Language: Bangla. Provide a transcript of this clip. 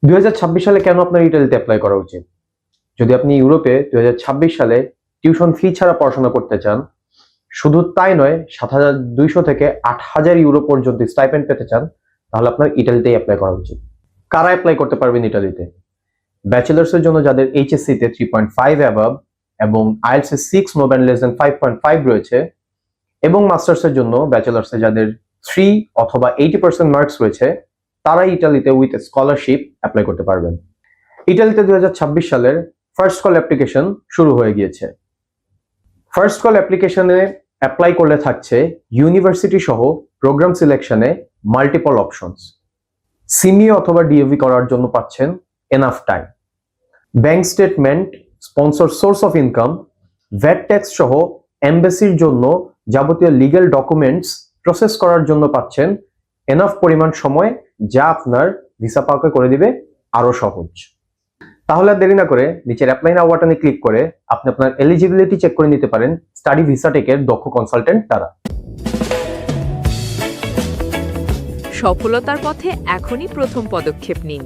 2026 সালে কেন আপনার ইটালিতে অ্যাপ্লাই করা উচিত? যদি আপনি ইউরোপে 2026 সালে টিউশন ফি ছাড়া পড়াশোনা করতে চান, শুধু তাই নয় 7,200 থেকে 8,000 ইউরো পর্যন্ত স্টাইপেন্ড পেতে চান, তাহলে আপনার ইটালিতেই অ্যাপ্লাই করা উচিত। কারা অ্যাপ্লাই করতে পারবেন ইটালিতে? ব্যাচেলার্সের জন্য যাদের এইচএসসি তে 3.5 অ্যাবাভ এবং আইএলটিএস এ 6 নো ব্যান্ড লেস দেন 5.5 রয়েছে, এবং মাস্টার্সের জন্য ব্যাচেলার্সে যাদের 3 অথবা 80% মার্কস রয়েছে, তারাই ইটালিতে উইথ স্কলারশিপ অ্যাপ্লাই করতে পারবেন। ইটালিতে 2026 সালের ফার্স্ট কল অ্যাপ্লিকেশন শুরু হয়ে গিয়েছে। ফার্স্ট কল অ্যাপ্লিকেশনে অ্যাপ্লাই করলে থাকছে ইউনিভার্সিটি সহ প্রোগ্রাম সিলেকশনে মাল্টিপল অপশনস। সিমিও অথবা ডিওভি করার জন্য পাচ্ছেন enough time. Bank statement, sponsor source of income, VAT tax সহ এমবেসির জন্য যাবতীয় লিগ্যাল ডকুমেন্টস প্রসেস করার জন্য পাচ্ছেন এনাফ পরিমাণ সময়, যা আপনার ভিসা পাওয়াকে করে দিবে আরো সহজ। তাহলে আর দেরি না করে নিচের অ্যাপ্লাই নাও বাটনে ক্লিক করে আপনি আপনার এলিজিবিলিটি চেক করে নিতে পারেন স্টাডি ভিসা টেকের দক্ষ কনসালটেন্ট দ্বারা। সফলতার পথে এখনই প্রথম পদক্ষেপ নিন।